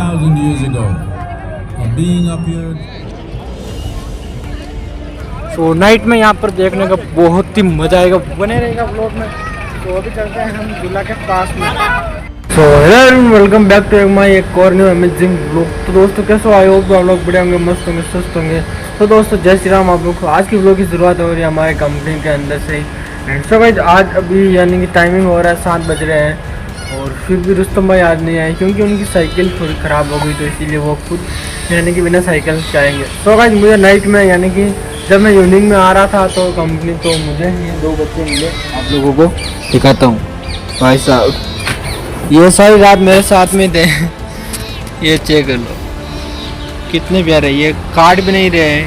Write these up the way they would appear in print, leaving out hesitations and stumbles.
2,000 years ago, a being appeared. तो night में यहाँ पर देखने का बहुत ही मजा आएगा, बने रहेगा व्लॉग में। तो अभी चलते हैं हम झूला के पास में। So hello welcome back to my एक और न्यू अमेजिंग व्लॉग। तो दोस्तों कैसे आए हो, आप लोग बढ़िया होंगे, मस्त होंगे, स्वस्थ होंगे। तो दोस्तों जय श्री राम। आप लोग को आज की व्लॉग की शुरुआत हो रही है हमारे कंपनी के अंदर से ही। सो गाइस आज अभी यानी कि टाइमिंग हो रहा है 7 बज रहे हैं और फिर भी रुस्तम भाई आज नहीं आए क्योंकि उनकी साइकिल थोड़ी ख़राब हो गई, तो इसीलिए वो खुद यानी कि बिना साइकिल से आएंगे। सो गाइस मुझे नाइट में यानी कि जब मैं इवनिंग में आ रहा था तो कंपनी, तो मुझे ये 2 बच्चे मिले, आप लोगों को दिखाता हूँ। भाई साहब ये सारी रात मेरे साथ में थे। ये चेक कर लो कितने प्यारे, ये काट भी नहीं रहे हैं।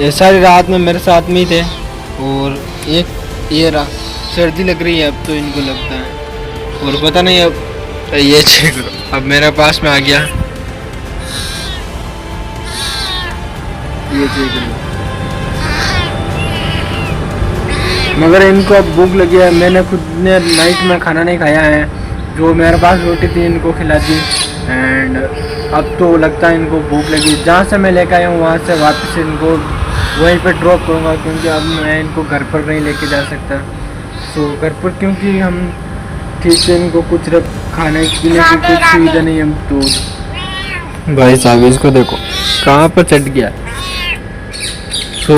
ये सारी रात में मेरे साथ में ही थे। और एक ये रहा, सर्दी लग रही है अब तो इनको लगता है, और पता नहीं अब ये चेक करो अब मेरे पास में आ गया। ये चेक करो, मगर इनको अब भूख लगी है। मैंने खुद ने नाइट में खाना नहीं खाया है, जो मेरे पास रोटी थी इनको खिला दी। एंड अब तो लगता है इनको भूख लगी। जहाँ से मैं लेकर आया हूँ वहाँ से वापस इनको वहीं पे ड्रॉप करूँगा, क्योंकि अब मैं इनको घर पर नहीं लेके जा सकता। तो घर पर क्योंकि हम ठीक से इनको कुछ खाने पीने की कुछ सुविधा नहीं है। तो भाई साहब इसको देखो कहाँ पर चढ़ गया। तो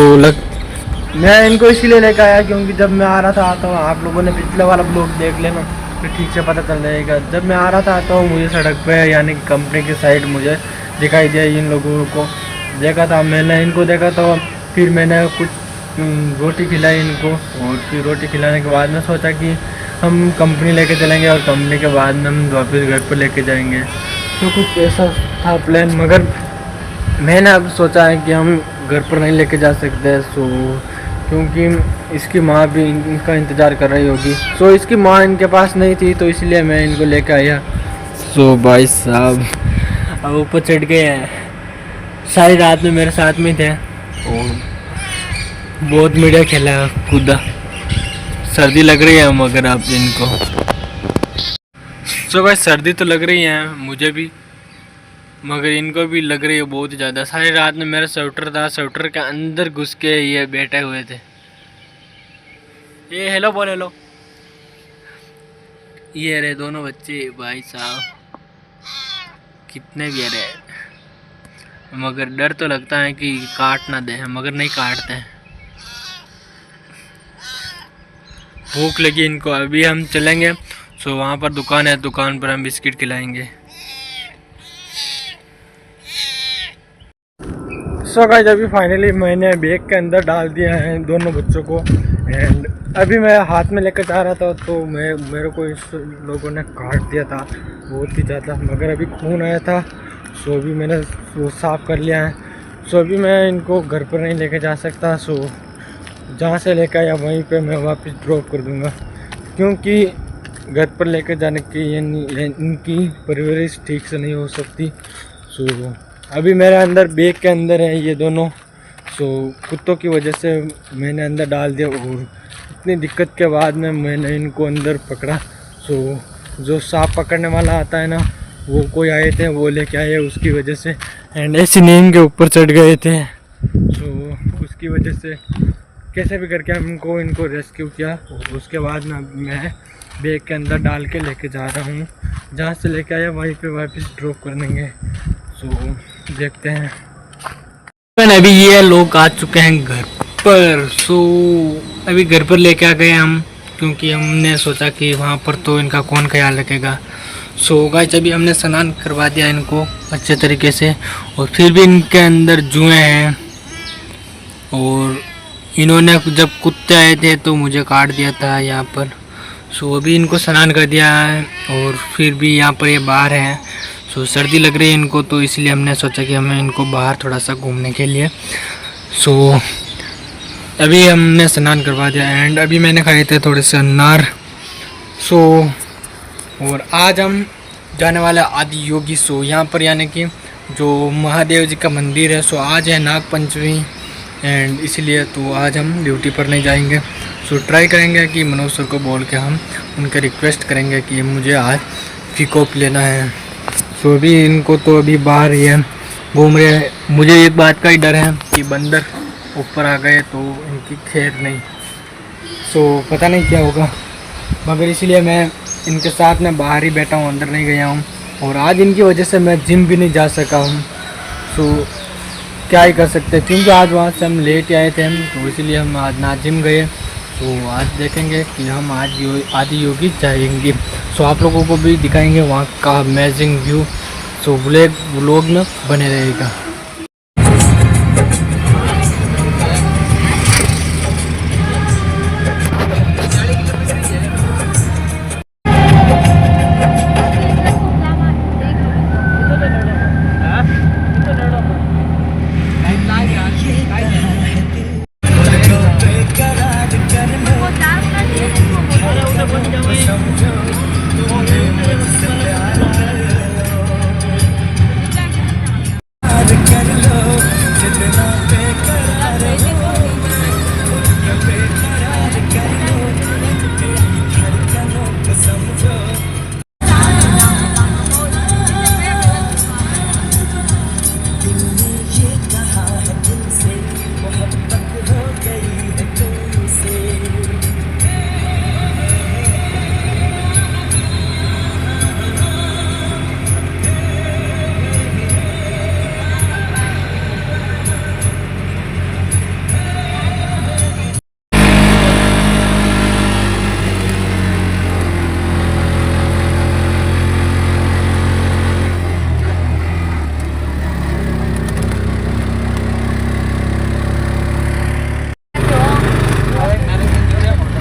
मैं इनको इसीलिए लेकर आया क्योंकि जब मैं आ रहा था तो आप लोगों ने पिछले वाला ब्लॉग देख लेना, फिर ठीक से पता चल जाएगा। जब मैं आ रहा था तो मुझे सड़क पे यानी कि कंपनी की साइड मुझे दिखाई दिया, इन लोगों को देखा था। मैंने इनको देखा तो फिर मैंने कुछ रोटी खिलाई इनको, और फिर रोटी खिलाने के बाद में सोचा कि हम कंपनी लेके चलेंगे और कंपनी के बाद में हम वापस घर पर लेके जाएंगे। तो कुछ ऐसा था प्लान, मगर मैंने अब सोचा है कि हम घर पर नहीं लेके जा सकते। सो क्योंकि इसकी माँ भी इनका इंतज़ार कर रही होगी। सो इसकी माँ इनके पास नहीं थी, तो इसलिए मैं इनको लेकर आया। सो भाई साहब अब ऊपर चढ़ गए हैं, सारी रात में मेरे साथ में थे और बहुत मीडिया खेला कूदा। सर्दी लग रही है मगर अब इनको। सो भाई सर्दी तो लग रही है मुझे भी, मगर इनको भी लग रही है बहुत ज़्यादा। सारी रात में मेरा स्वेटर था, स्वेटर के अंदर घुस के ये बैठे हुए थे। ये हेलो बोल हेलो। ये रहे दोनों बच्चे, भाई साहब कितने प्यारे हैं। मगर डर तो लगता है कि काट ना दे, मगर नहीं काटते हैं। भूख लगी इनको, अभी हम चलेंगे। सो वहाँ पर दुकान है, दुकान पर हम बिस्किट खिलाएंगे। सो गाइस अभी फाइनली मैंने बैग के अंदर डाल दिया है दोनों बच्चों को। एंड अभी मैं हाथ में लेकर जा रहा था तो मेरे को इस लोगों ने काट दिया था बहुत ही ज़्यादा, मगर अभी खून आया था। सो अभी मैंने वो साफ़ कर लिया है। सो अभी मैं इनको घर पर नहीं लेके जा सकता। सो जहाँ से लेकर आया वहीं पे मैं वापस ड्रॉप कर दूँगा, क्योंकि घर पर लेकर जाने की इनकी परवरिश ठीक से नहीं हो सकती। सो अभी मेरे अंदर बैग के अंदर है ये दोनों। सो कुत्तों की वजह से मैंने अंदर डाल दिया, और इतनी दिक्कत के बाद में मैंने इनको अंदर पकड़ा। सो जो सांप पकड़ने वाला आता है ना, वो कोई आए थे, वो लेके आए उसकी वजह से। एंड ऐसी नीम के ऊपर चढ़ गए थे, तो उसकी वजह से कैसे भी करके हमको इनको रेस्क्यू किया। और उसके बाद में मैं बैग के अंदर डाल के लेके जा रहा हूँ, जहाँ से लेके आया वहीं पे वापस ड्रॉप कर देंगे। सो देखते हैं। अभी ये लोग आ चुके हैं घर पर। सो अभी घर पर लेके आ गए हम, क्योंकि हमने सोचा कि वहाँ पर तो इनका कौन ख्याल रखेगा। सो गाइस अभी हमने स्नान करवा दिया इनको अच्छे तरीके से, और फिर भी इनके अंदर जुएँ हैं। और इन्होंने जब कुत्ते आए थे तो मुझे काट दिया था यहाँ पर। सो अभी इनको स्नान कर दिया है, और फिर भी यहाँ पर ये बाहर हैं। सो सर्दी लग रही है इनको, तो इसलिए हमने सोचा कि हमें इनको बाहर थोड़ा सा घूमने के लिए। सो अभी हमने स्नान करवा दिया। एंड अभी मैंने खाए थे थोड़े से अनार। सो और आज हम जाने वाले आदि योगी। सो यहाँ पर यानी कि जो महादेव जी का मंदिर है। सो आज है नाग पंचमी, एंड इसलिए तो आज हम ड्यूटी पर नहीं जाएंगे। सो ट्राई करेंगे कि मनोज सर को बोल के हम उनके रिक्वेस्ट करेंगे कि मुझे आज पिकअप लेना है। सो अभी इनको तो अभी बाहर ही है, घूम रहे हैं। मुझे एक बात का ही डर है कि बंदर ऊपर आ गए तो इनकी खैर नहीं। सो पता नहीं क्या होगा, मगर इसलिए मैं इनके साथ में बाहर ही बैठा हूँ, अंदर नहीं गया हूँ। और आज इनकी वजह से मैं जिम भी नहीं जा सका हूँ। सो क्या ही कर सकते हैं, क्योंकि आज वहाँ से हम लेट आए थे तो इसीलिए हम आज ना जिम गए। तो आज देखेंगे कि हम आज आदि योगी जाएंगे। सो आप लोगों को भी दिखाएंगे वहाँ का अमेजिंग व्यू। सो व्लॉग में बने रहेगा।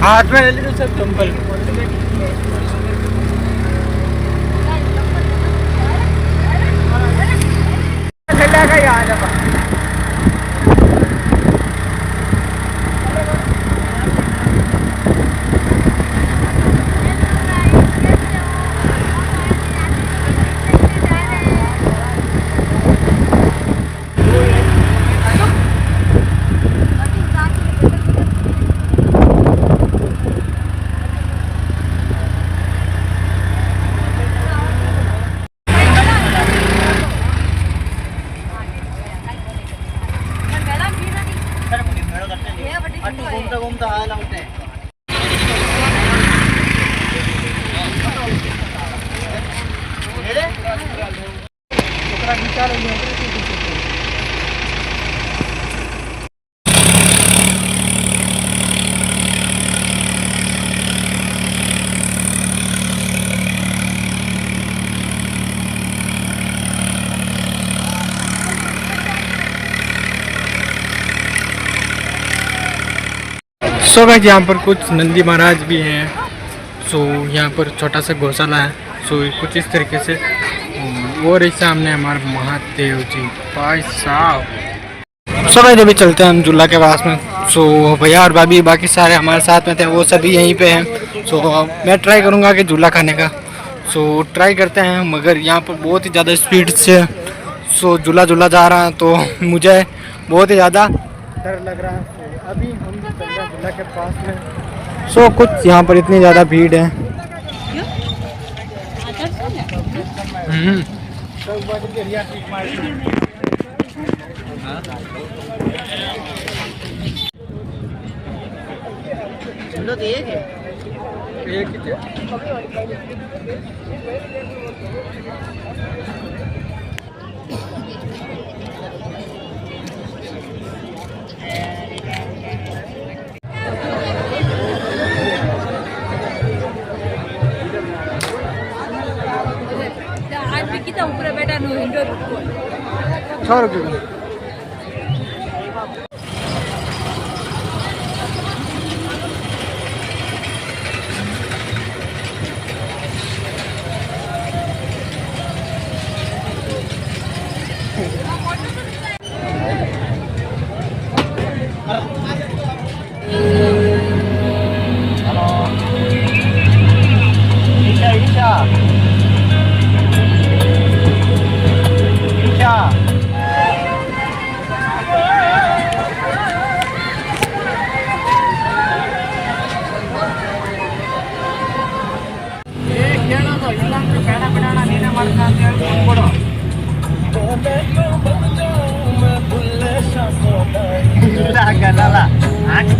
हाथ में ले ली तो सब चंपल का याद है। सो गाइस यहाँ पर कुछ नंदी महाराज भी हैं। सो यहाँ पर छोटा सा गौशाला है। सो कुछ इस तरीके से, और इस सामने हमारे महादेव जी भाई साहब। सो गाइस अभी चलते हैं हम झूला के पास में। सो भैया और भाभी बाकी सारे हमारे साथ में थे, वो सभी यहीं पे हैं। सो मैं ट्राई करूँगा कि झूला खाने का। सो ट्राई करते हैं, मगर यहाँ पर बहुत ही ज़्यादा स्पीड से झूला जा रहा है तो मुझे बहुत ही ज़्यादा डर लग रहा है। अभी हम चल रहे हैं झूला के पास में। कुछ यहाँ पर इतनी ज़्यादा भीड़ है। kita ऊपर बैठा नो इंडोर 6 रुपये।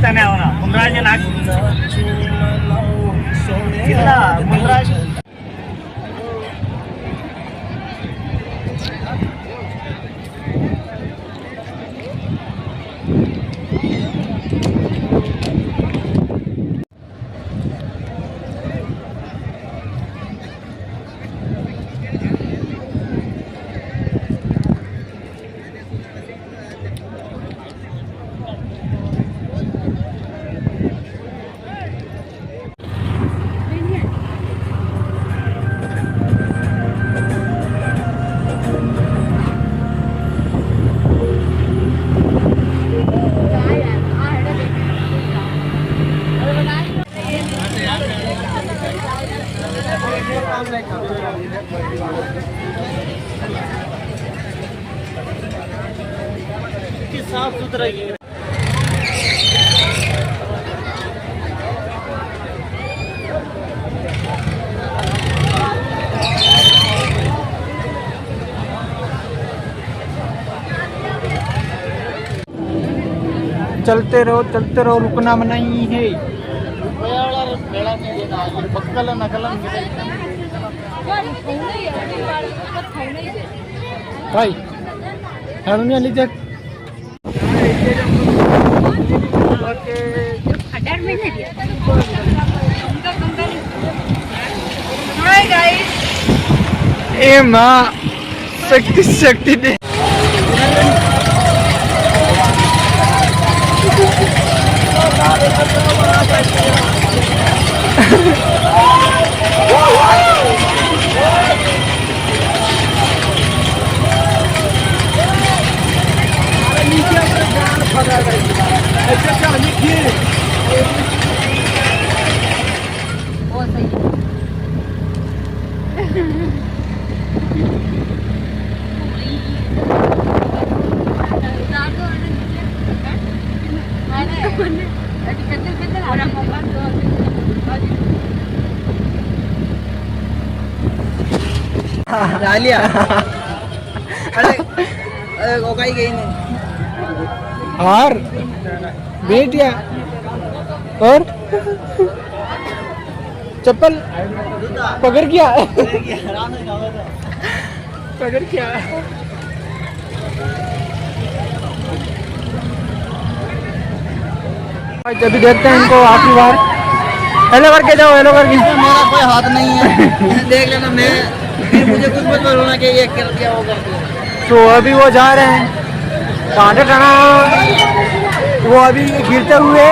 ताने आवना मुंद्राज नाक कितना मुंद्राज साफ सुथरा चलते रहो रुकना नहीं है। भाई हरनिया लीजिए ए माँ शक्ति दे डालिया अरे ओकाई गई नहीं हार बेटिया और चप्पल पकड़ क्या पकड़ क्या जब भी देखते हैं इनको आखिरी बार हेलो करके जाओ हेलो करके मेरा कोई हाथ नहीं है देख लेना मैं फिर मुझे कुछ मत बोलना कि ये कर दिया वो कर दिया। तो अभी वो जा रहे हैं कांटे टना वो अभी गिरते हुए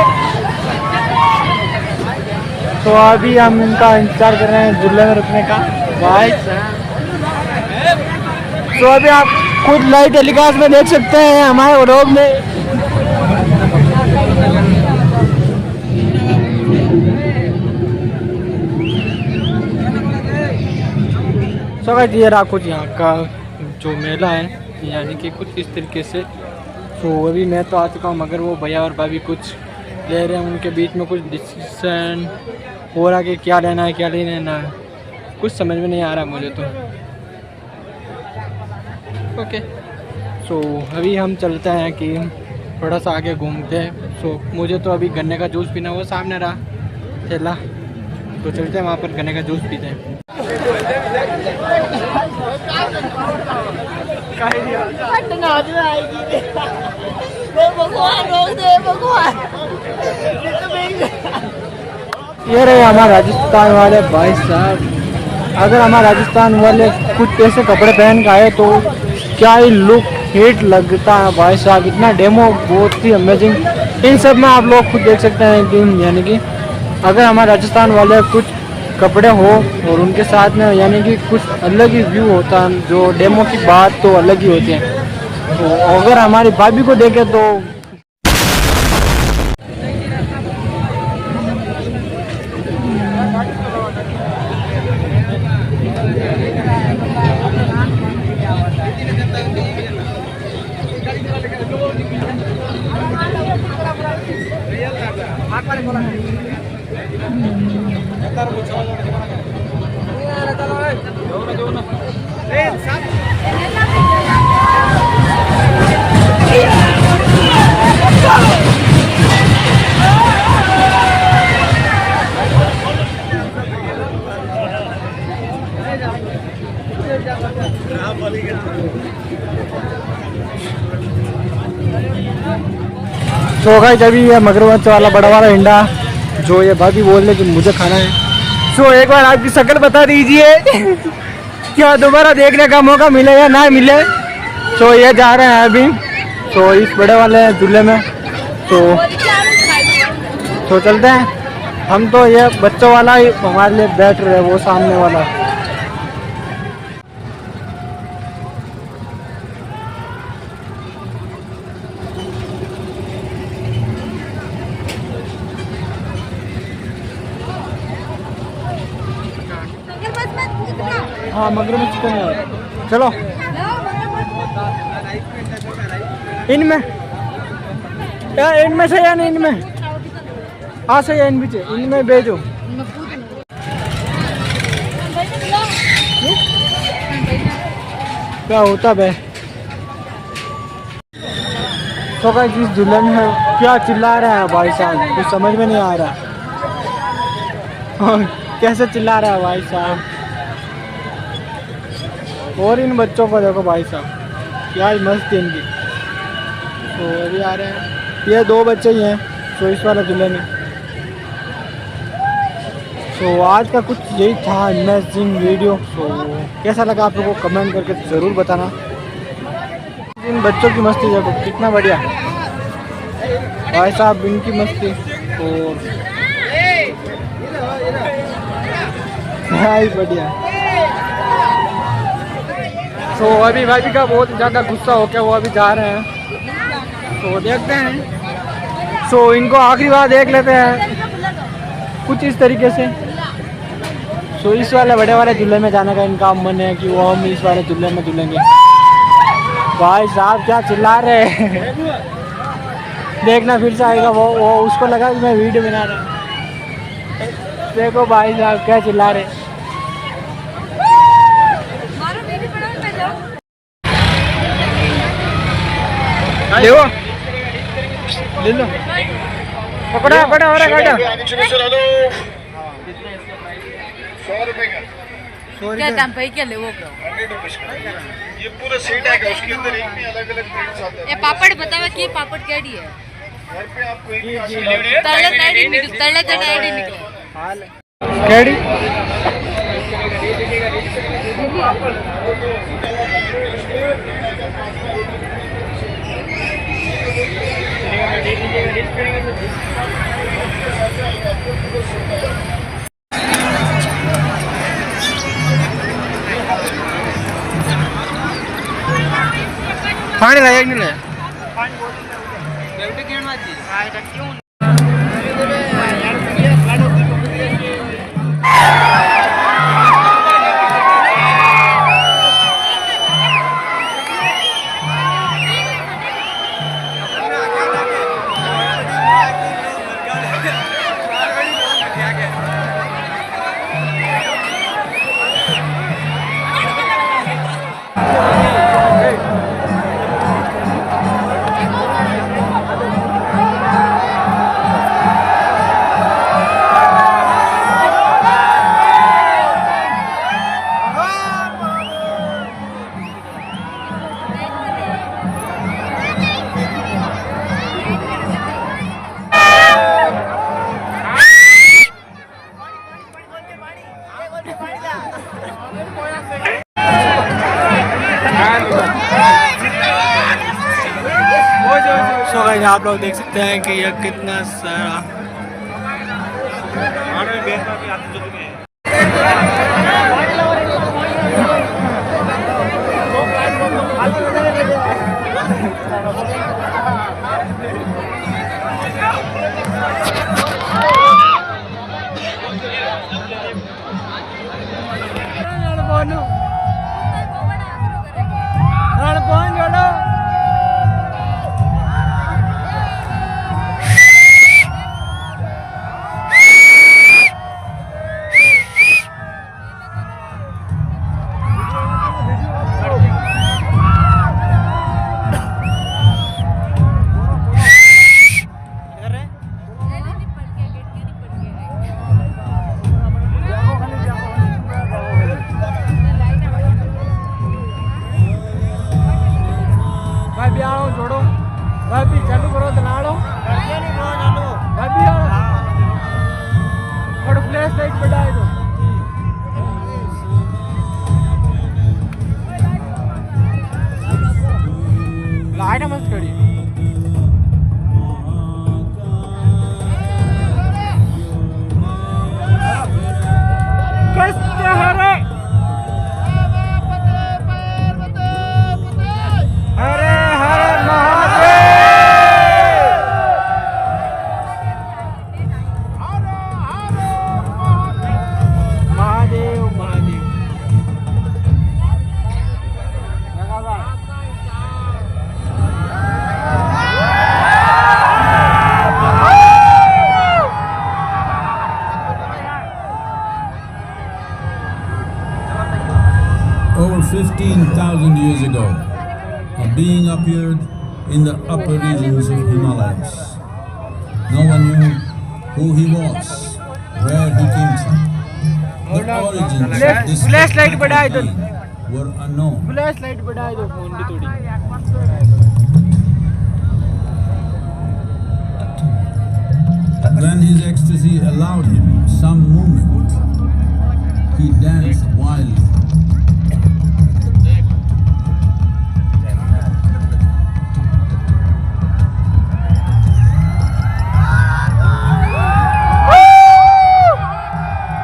तो अभी हम इनका इंतजार कर रहे हैं झूले में रुकने का भाई। तो अभी आप खुद लाइव टेलीकास्ट में देख सकते हैं हमारे व्लॉग में सब ये रहा कुछ यहाँ का जो मेला है यानी कि कुछ इस तरीके से। तो अभी मैं तो आ चुका हूँ मगर वो भैया और भाभी कुछ ले रहे हैं उनके बीच में कुछ डिसीजन हो रहा कि क्या लेना है क्या नहीं लेना है कुछ समझ में नहीं आ रहा मुझे तो। ओके सो अभी हम चलते हैं कि थोड़ा सा आगे घूमते हैं। सो मुझे तो अभी गन्ने का जूस पीना वो सामने रहा ठेला तो चलते हैं वहाँ पर गन्ने का जूस पीते हैं। ये रहे हमारे राजस्थान वाले भाई साहब। अगर हमारे राजस्थान वाले कुछ ऐसे कपड़े पहन के आए तो क्या ही लुक हिट लगता है भाई साहब। इतना डेमो बहुत ही अमेजिंग इन सब में आप लोग खुद देख सकते हैं कि यानी कि अगर हमारे राजस्थान वाले कुछ कपड़े हो और उनके साथ में यानी कि कुछ अलग ही व्यू होता है जो डेमो की बात तो अलग ही होती है। तो अगर हमारी भाभी को देखे तो सो गाइस अभी ये मगरमच्छ वाला बड़ा वाला अंडा जो ये भाभी बोल रहे कि मुझे खाना है। सो एक बार आपकी शक्ल बता दीजिए क्या दोबारा देखने का मौका मिले या ना मिले। सो ये जा रहे हैं अभी तो इस बड़े वाले झूले में। तो चलते हैं हम। तो ये बच्चों वाला ही हमारे लिए बैठ रहे वो सामने वाला। हाँ मगरमच्छ तो नहीं। चलो इनमें या इनमें से या नहीं इनमें हाँ सही है इनमें भेजो। क्या होता बे। तो गाइस जिस दुल्हन है क्या चिल्ला रहा है भाई साहब कुछ समझ में नहीं आ रहा। कैसे चिल्ला रहा है भाई साहब। और इन बच्चों को देखो भाई साहब क्या मस्त है इनकी। तो अभी आ रहे हैं ये 2 बच्चे ही हैं तो इस वाला दुल्हन है। तो आज का कुछ यही था अमेजिंग वीडियो। तो कैसा लगा आप लोगों को कमेंट करके ज़रूर बताना। इन बच्चों की मस्ती देखो कितना बढ़िया भाई साहब इनकी मस्ती। और भाई बढ़िया। तो अभी भाभी का बहुत ज़्यादा गुस्सा हो गया वो अभी जा रहे हैं तो देखते हैं। सो इनको आखिरी बार देख लेते हैं कुछ इस तरीके से। सो इस वाले बड़े वाले झूले में जाने का इनका मन है कि वो हम इस वाले झूले में झूलेंगे। भाई साहब क्या चिल्ला रहे हैं देखना फिर से आएगा वो उसको लगा कि मैं वीडियो बना रहा हूँ। देखो भाई साहब क्या चिल्ला रहे। ले लो पकड़ा पकड़ा हो रहा है। क्या दाम पे क्या ले वो ये पूरा सेट है उसके अंदर एक में अलग-अलग प्रिंट्स आते हैं। ये पापड़ बतावा कि पापड़ केड़ी है घर पे आपको एक तले नहीं निकल तले तो नहीं निकले केड़ी पानी लाया कि नहीं लाया। सो गाइस आप लोग देख सकते हैं कि यह कितना सारा छोड़ो भाभी चालू करो तो नाड़ो भाभी और फ्लैश लाइट बढ़ाए दो लाइट मत करी कष्ट Hare Hare Hare Mahadev Mahadev Mahadev Over 15,000 years ago, a being appeared in the upper regions of Himalayas. No one knew who he was, where he came from. The origins of this flashlight बढ़ाए दो being were unknown. Flash light बढ़ाए दो phone की थोड़ी When his ecstasy allowed him some movement, he danced wildly.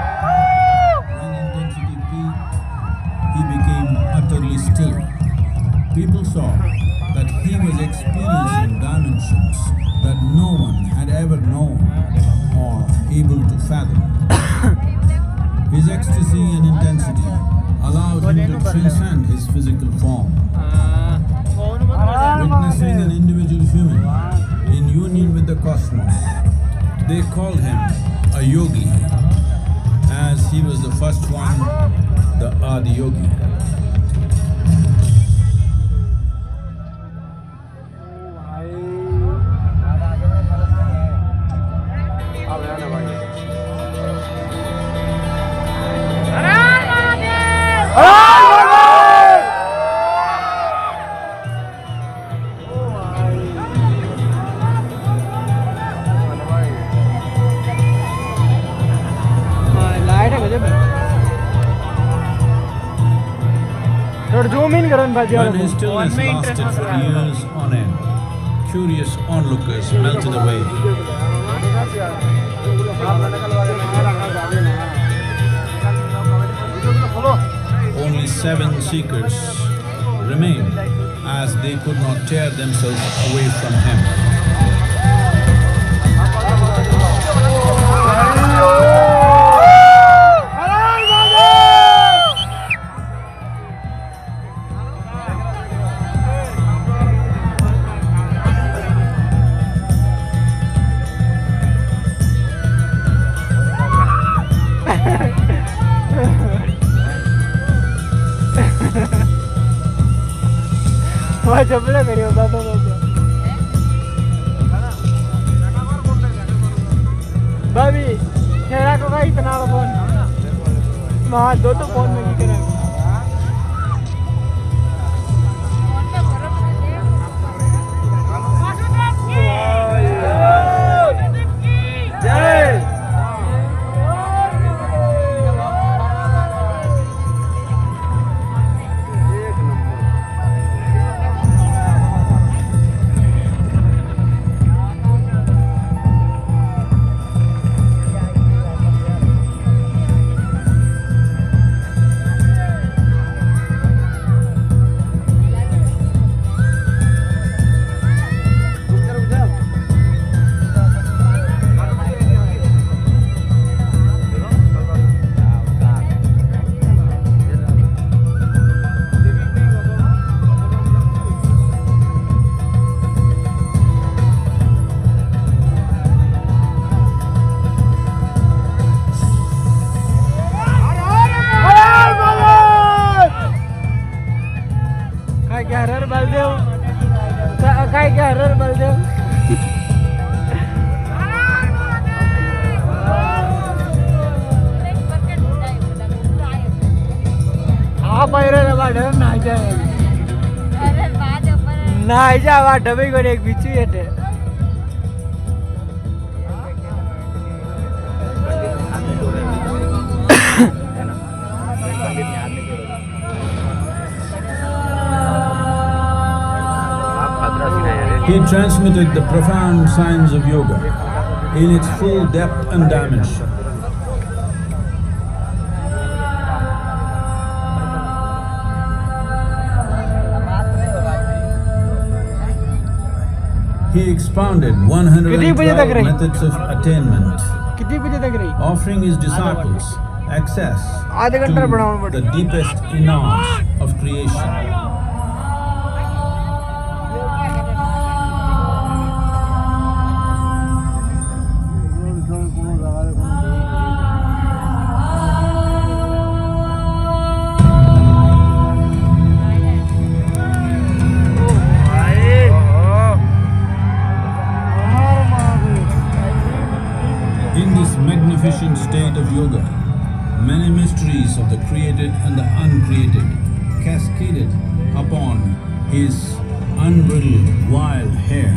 When intensity peaked, he became utterly still. People saw that he was experiencing dimensions that no one had ever known or able to fathom. His ecstasy and intensity allowed him to transcend his physical form. Witnessing an individual human in union with the cosmos, they called him a yogi, as he was the first one, the Adi Yogi. थोड़ा zoom in करो भाजी When his stillness lasted for years on end, curious onlookers melted away. Only 7 seekers remained, as they could not tear themselves away from him. वह चपले करियो दादा भाभी तेरा को भाई इतना फोन मां दो तो फोन में की करें ના આજા આ ડબઈ કરે એક બીચી એટલે He transmitted the profound science of yoga in its full depth and dimension. He expounded 112 methods of attainment, कितनी बजे तक रही offering his disciples access आधे घंटा बढ़ाना to पड़ेगा the deepest eons of creation. In this magnificent state of yoga, many mysteries of the created and the uncreated cascaded upon his unbridled wild hair.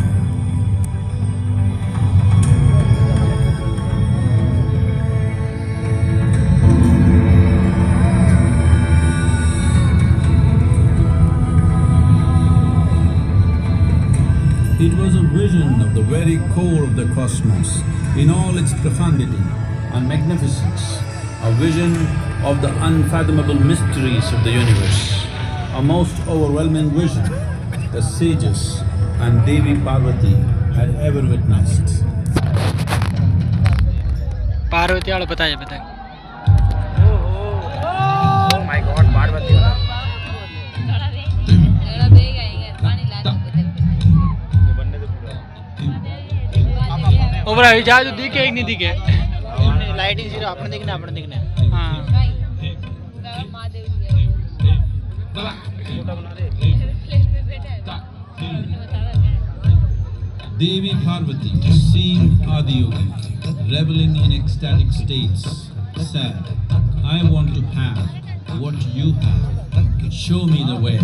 It was a vision of the very core of the cosmos in all its profundity and magnificence, a vision of the unfathomable mysteries of the universe, a most overwhelming vision the sages and Devi Parvati had ever witnessed. Parvati वाला बताइए बताइए ओबरा जा जो दिखे एक नहीं दिखे lighting zero अपने देखना हाँ Devi Parvati, seeing Adiyogi, reveling in ecstatic states, said, I want to have what you have. Show me the way.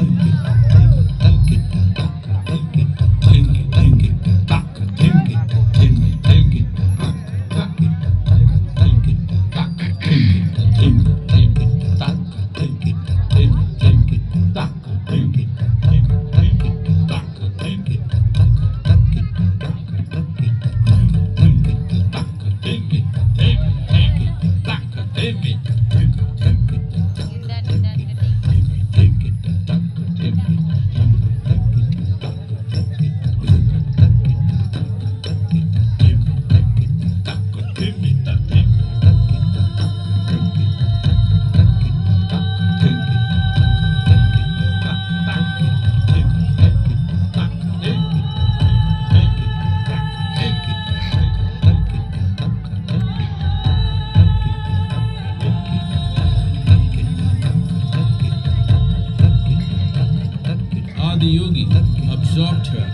Adiyogi absorbed her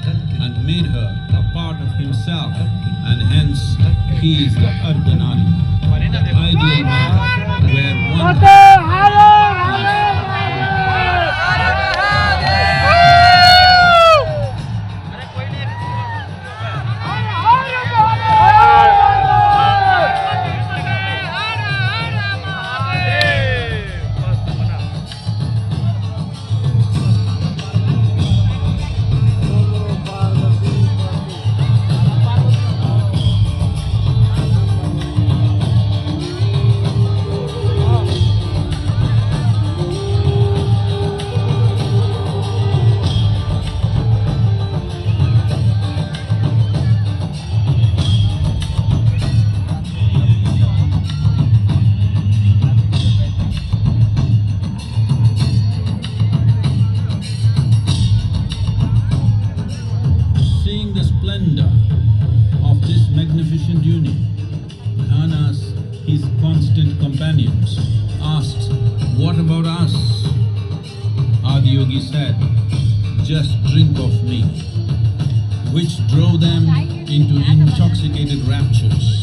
and made her a part of himself, and hence he is the Ardhanari, the ideal man, where one magnificent union, Anas, his constant companions, asked, what about us? Adiyogi said, just drink of me, which drove them into intoxicated raptures.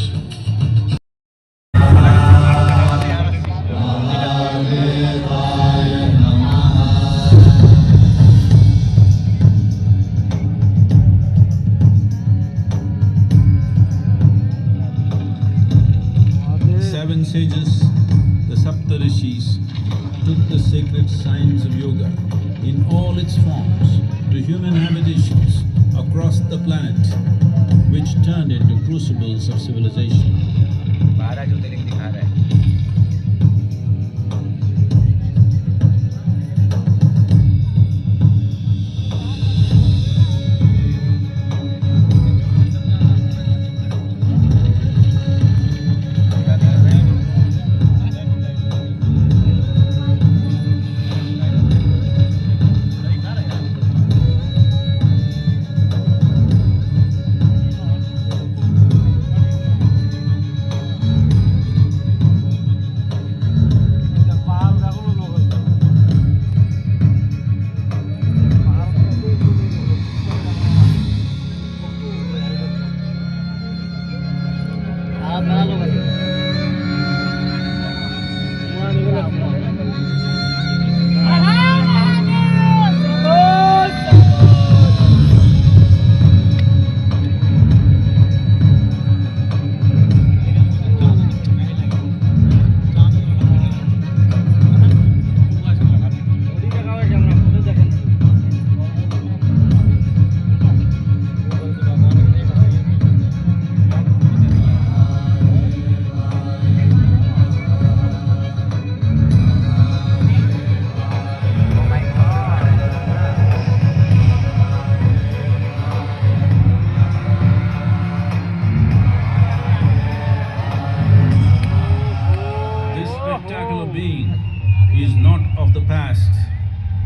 sages, the Saptarishis, took the sacred science of yoga in all its forms to human habitations across the planet, which turned into crucibles of civilization. 12 ज्योतिर्लिंग दिखा रहा है।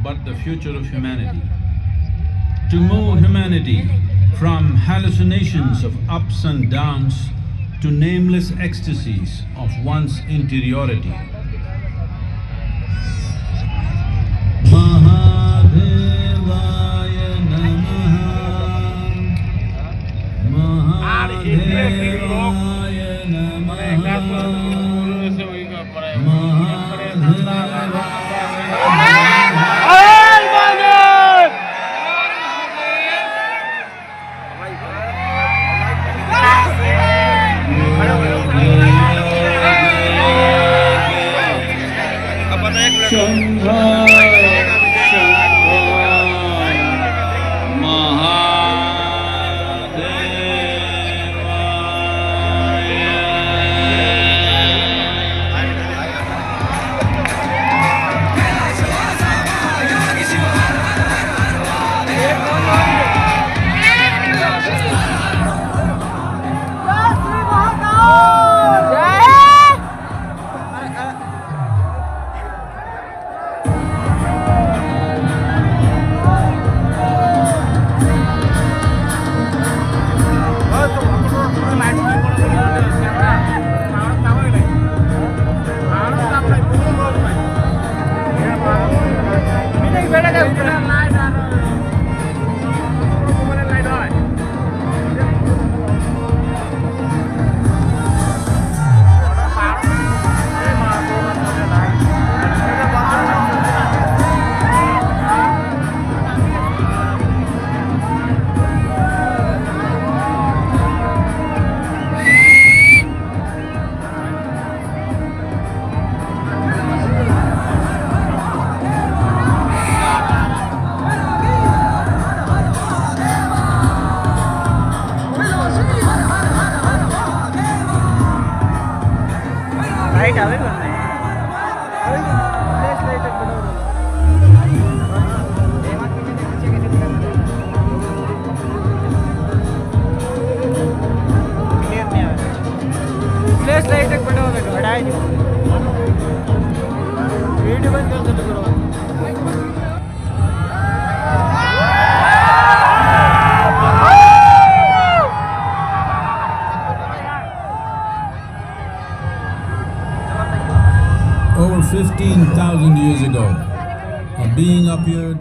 but the future of humanity. To move humanity from hallucinations of ups and downs to nameless ecstasies of one's interiority. Mahadevaya Namaha, Mahadevaya Namaha, Over 15,000 years ago, a being appeared.